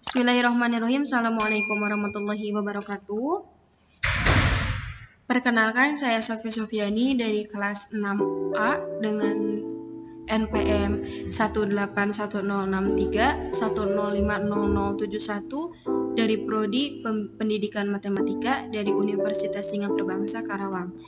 Bismillahirrahmanirrahim. Assalamualaikum warahmatullahi wabarakatuh. Perkenalkan, saya Sofi Sofiani dari kelas 6A dengan NPM 1810631050071 dari Prodi Pendidikan Matematika dari Universitas Singapura Bangsa Karawang.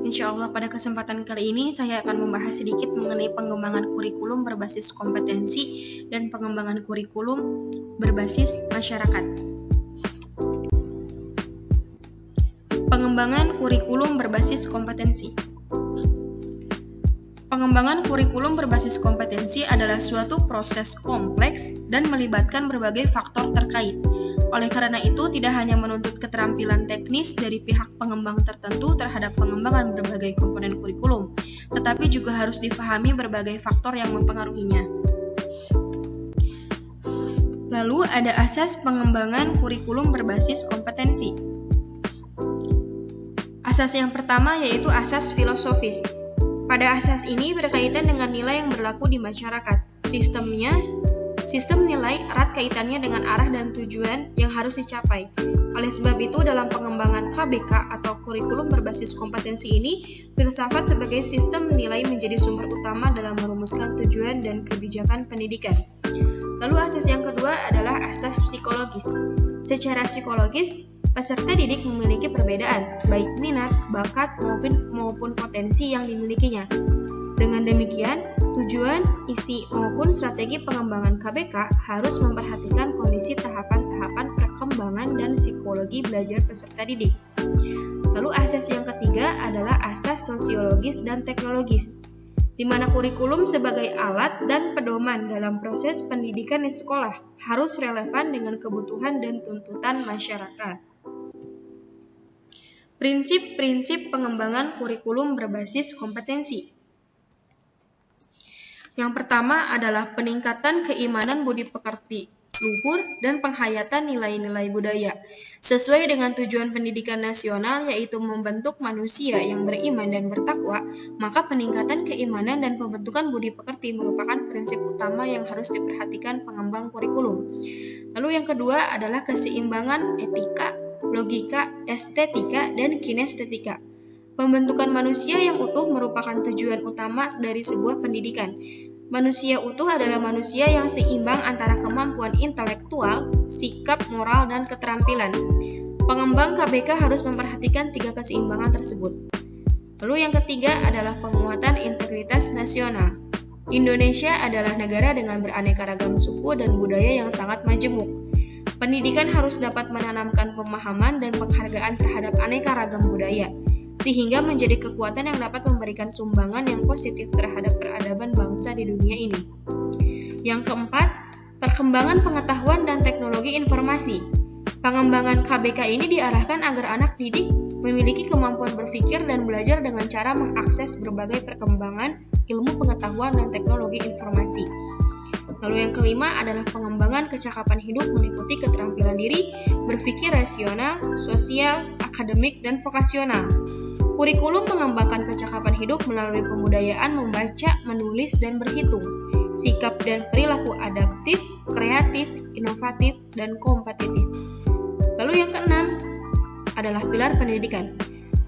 Insya Allah pada kesempatan kali ini saya akan membahas sedikit mengenai pengembangan kurikulum berbasis kompetensi dan pengembangan kurikulum berbasis masyarakat. Pengembangan kurikulum berbasis kompetensi. Pengembangan kurikulum berbasis kompetensi adalah suatu proses kompleks dan melibatkan berbagai faktor terkait. Oleh karena itu, tidak hanya menuntut keterampilan teknis dari pihak pengembang tertentu terhadap pengembangan berbagai komponen kurikulum, tetapi juga harus difahami berbagai faktor yang mempengaruhinya. Lalu ada asas pengembangan kurikulum berbasis kompetensi. Asas yang pertama yaitu asas filosofis. Pada asas ini berkaitan dengan nilai yang berlaku di masyarakat. Sistem nilai erat kaitannya dengan arah dan tujuan yang harus dicapai. Oleh sebab itu, dalam pengembangan KBK atau kurikulum berbasis kompetensi ini, filsafat sebagai sistem nilai menjadi sumber utama dalam merumuskan tujuan dan kebijakan pendidikan. Lalu asas yang kedua adalah asas psikologis. Secara psikologis, peserta didik memiliki perbedaan, baik minat, bakat, maupun potensi yang dimilikinya. Dengan demikian, tujuan, isi, maupun strategi pengembangan KBK harus memperhatikan kondisi tahapan-tahapan perkembangan dan psikologi belajar peserta didik. Lalu asas yang ketiga adalah asas sosiologis dan teknologis, di mana kurikulum sebagai alat dan pedoman dalam proses pendidikan di sekolah harus relevan dengan kebutuhan dan tuntutan masyarakat. Prinsip-prinsip pengembangan kurikulum berbasis kompetensi. Yang pertama adalah peningkatan keimanan budi pekerti luhur dan penghayatan nilai-nilai budaya. Sesuai dengan tujuan pendidikan nasional yaitu membentuk manusia yang beriman dan bertakwa, maka peningkatan keimanan dan pembentukan budi pekerti merupakan prinsip utama yang harus diperhatikan pengembang kurikulum. Lalu yang kedua adalah keseimbangan etika, logika, estetika, dan kinestetika. Pembentukan manusia yang utuh merupakan tujuan utama dari sebuah pendidikan. Manusia utuh adalah manusia yang seimbang antara kemampuan intelektual, sikap, moral, dan keterampilan. Pengembang KBK harus memperhatikan tiga keseimbangan tersebut. Lalu yang ketiga adalah penguatan integritas nasional. Indonesia adalah negara dengan beraneka ragam suku dan budaya yang sangat majemuk. Pendidikan harus dapat menanamkan pemahaman dan penghargaan terhadap aneka ragam budaya, sehingga menjadi kekuatan yang dapat memberikan sumbangan yang positif terhadap peradaban bangsa di dunia ini. Yang keempat, perkembangan pengetahuan dan teknologi informasi. Pengembangan KBK ini diarahkan agar anak didik memiliki kemampuan berpikir dan belajar dengan cara mengakses berbagai perkembangan ilmu pengetahuan dan teknologi informasi. Lalu yang kelima adalah pengembangan kecakapan hidup meliputi keterampilan diri, berpikir rasional, sosial, akademik, dan vokasional. Kurikulum mengembangkan kecakapan hidup melalui pembudayaan membaca, menulis, dan berhitung, sikap dan perilaku adaptif, kreatif, inovatif, dan kompetitif. Lalu yang keenam adalah pilar pendidikan.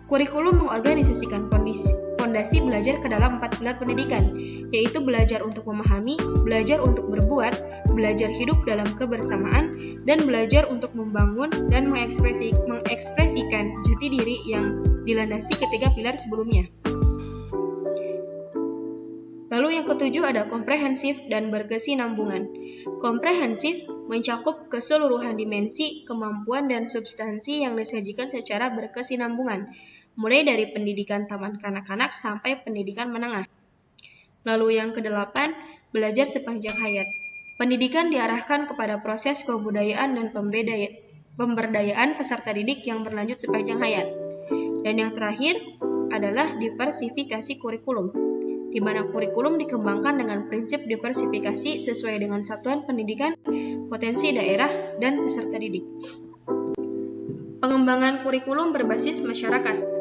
Kurikulum mengorganisasikan fondasi belajar ke dalam 4 pilar pendidikan, yaitu belajar untuk memahami, belajar untuk berbuat, belajar hidup dalam kebersamaan, dan belajar untuk membangun dan mengekspresikan jati diri yang dilandasi ketiga pilar sebelumnya. Lalu yang ketujuh ada komprehensif dan berkesinambungan. Komprehensif mencakup keseluruhan dimensi, kemampuan, dan substansi yang disajikan secara berkesinambungan, mulai dari pendidikan taman kanak-kanak sampai pendidikan menengah. Lalu yang kedelapan, belajar sepanjang hayat. Pendidikan diarahkan kepada proses kebudayaan dan pemberdayaan peserta didik yang berlanjut sepanjang hayat. Dan yang terakhir adalah diversifikasi kurikulum, di mana kurikulum dikembangkan dengan prinsip diversifikasi sesuai dengan satuan pendidikan, potensi daerah, dan peserta didik. Pengembangan kurikulum berbasis masyarakat.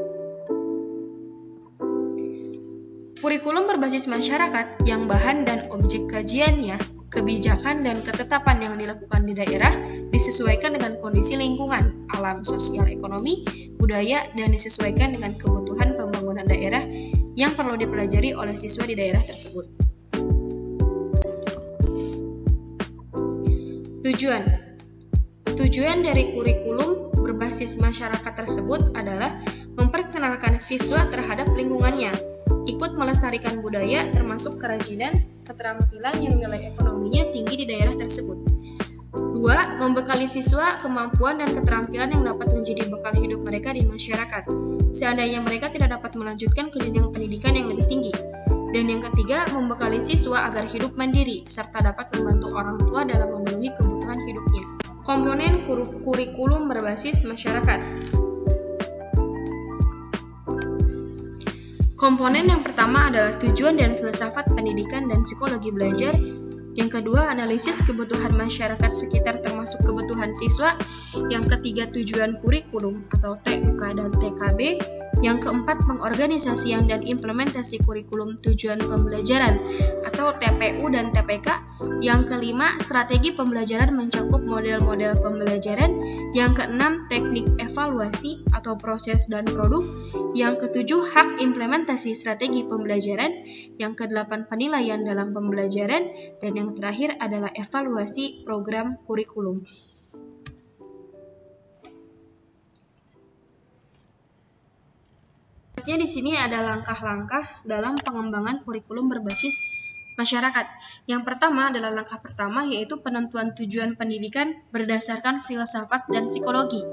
Kurikulum berbasis masyarakat yang bahan dan objek kajiannya kebijakan dan ketetapan yang dilakukan di daerah disesuaikan dengan kondisi lingkungan, alam, sosial, ekonomi, budaya, dan disesuaikan dengan kebutuhan pembangunan daerah yang perlu dipelajari oleh siswa di daerah tersebut. Tujuan dari kurikulum berbasis masyarakat tersebut adalah memperkenalkan siswa terhadap lingkungannya, ikut melestarikan budaya termasuk kerajinan, keterampilan yang nilai ekonominya tinggi di daerah tersebut. 2. Membekali siswa kemampuan dan keterampilan yang dapat menjadi bekal hidup mereka di masyarakat, seandainya mereka tidak dapat melanjutkan ke jenjang pendidikan yang lebih tinggi. Dan yang ketiga, membekali siswa agar hidup mandiri, serta dapat membantu orang tua dalam memenuhi kebutuhan hidupnya. Komponen kurikulum berbasis masyarakat. Komponen yang pertama adalah tujuan dan filsafat pendidikan dan psikologi belajar. Yang kedua, analisis kebutuhan masyarakat sekitar termasuk kebutuhan siswa. Yang ketiga, tujuan kurikulum atau TUK dan TKB. Yang keempat, pengorganisasian dan implementasi kurikulum tujuan pembelajaran atau TPU dan TPK. Yang kelima, strategi pembelajaran mencakup model-model pembelajaran. Yang keenam, teknik evaluasi atau proses dan produk. Yang ketujuh, hak implementasi strategi pembelajaran. Yang kedelapan, penilaian dalam pembelajaran. Dan yang terakhir adalah evaluasi program kurikulum. Di sini ada langkah-langkah dalam pengembangan kurikulum berbasis masyarakat. Yang pertama adalah langkah pertama, yaitu penentuan tujuan pendidikan berdasarkan filsafat dan psikologi.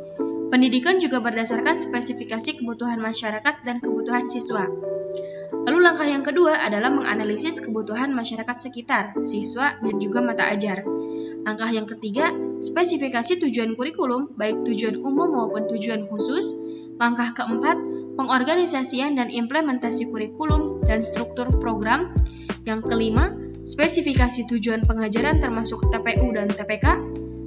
Pendidikan juga berdasarkan spesifikasi kebutuhan masyarakat dan kebutuhan siswa. Lalu langkah yang kedua adalah menganalisis kebutuhan masyarakat sekitar, siswa, dan juga mata ajar. Langkah yang ketiga, spesifikasi tujuan kurikulum, baik tujuan umum maupun tujuan khusus. Langkah keempat, pengorganisasian dan implementasi kurikulum dan struktur program. Yang kelima, spesifikasi tujuan pengajaran termasuk TPU dan TPK.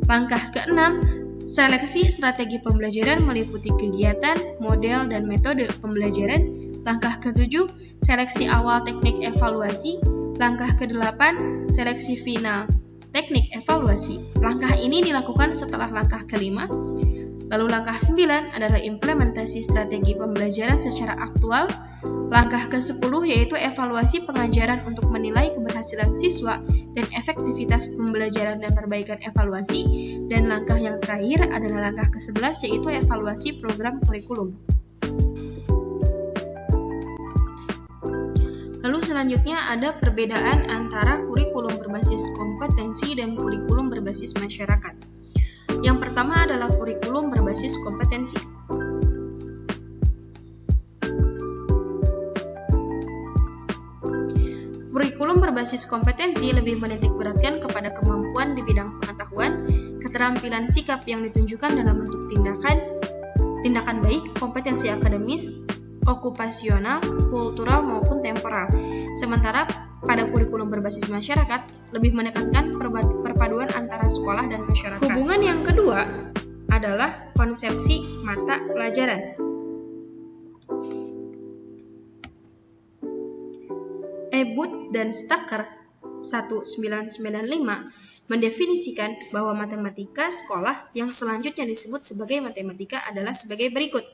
Langkah keenam, seleksi strategi pembelajaran meliputi kegiatan, model, dan metode pembelajaran. Langkah ketujuh, seleksi awal teknik evaluasi. Langkah kedelapan, seleksi final teknik evaluasi. Langkah ini dilakukan setelah langkah kelima. Lalu langkah 9 adalah implementasi strategi pembelajaran secara aktual. Langkah ke-10 yaitu evaluasi pengajaran untuk menilai keberhasilan siswa dan efektivitas pembelajaran dan perbaikan evaluasi. Dan langkah yang terakhir adalah langkah ke-11 yaitu evaluasi program kurikulum. Lalu selanjutnya ada perbedaan antara kurikulum berbasis kompetensi dan kurikulum berbasis masyarakat. Yang pertama adalah kurikulum berbasis kompetensi. Kurikulum berbasis kompetensi lebih menitikberatkan kepada kemampuan di bidang pengetahuan, keterampilan sikap yang ditunjukkan dalam bentuk tindakan baik, kompetensi akademis, okupasional, kultural maupun temporal. Sementara pada kurikulum berbasis masyarakat lebih menekankan perpaduan antara sekolah dan masyarakat. Hubungan yang kedua adalah konsepsi mata pelajaran. Ebut dan Stacker 1995 mendefinisikan bahwa matematika sekolah yang selanjutnya disebut sebagai matematika adalah sebagai berikut.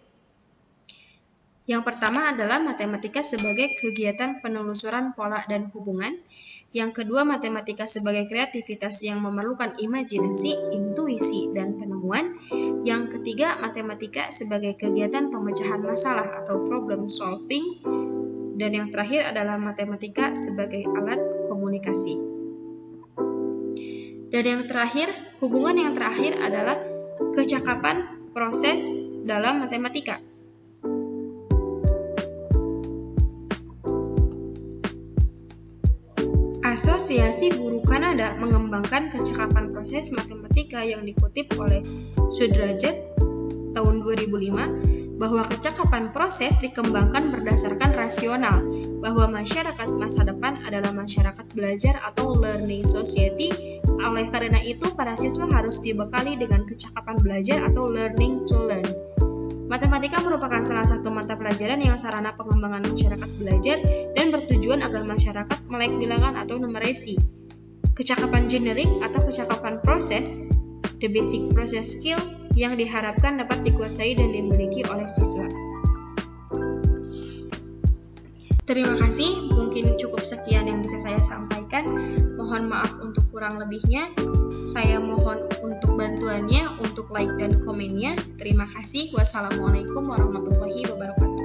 Yang pertama adalah matematika sebagai kegiatan penelusuran pola dan hubungan. Yang kedua, matematika sebagai kreativitas yang memerlukan imajinasi, intuisi, dan penemuan. Yang ketiga, matematika sebagai kegiatan pemecahan masalah atau problem solving. Dan yang terakhir adalah matematika sebagai alat komunikasi. Dan yang terakhir, hubungan yang terakhir adalah kecakapan proses dalam matematika. Asosiasi Guru Kanada mengembangkan kecakapan proses matematika yang dikutip oleh Sudrajat tahun 2005 bahwa kecakapan proses dikembangkan berdasarkan rasional, bahwa masyarakat masa depan adalah masyarakat belajar atau learning society. Oleh karena itu, para siswa harus dibekali dengan kecakapan belajar atau learning to learn. Matematika merupakan salah satu mata pelajaran yang sarana pengembangan masyarakat belajar dan bertujuan agar masyarakat melek bilangan atau numerasi. Kecakapan generik atau kecakapan proses, the basic process skill yang diharapkan dapat dikuasai dan dimiliki oleh siswa. Terima kasih, mungkin cukup sekian yang bisa saya sampaikan. Mohon maaf untuk kurang lebihnya. Saya mohon untuk bantuannya, untuk like dan komennya. Terima kasih. Wassalamualaikum warahmatullahi wabarakatuh.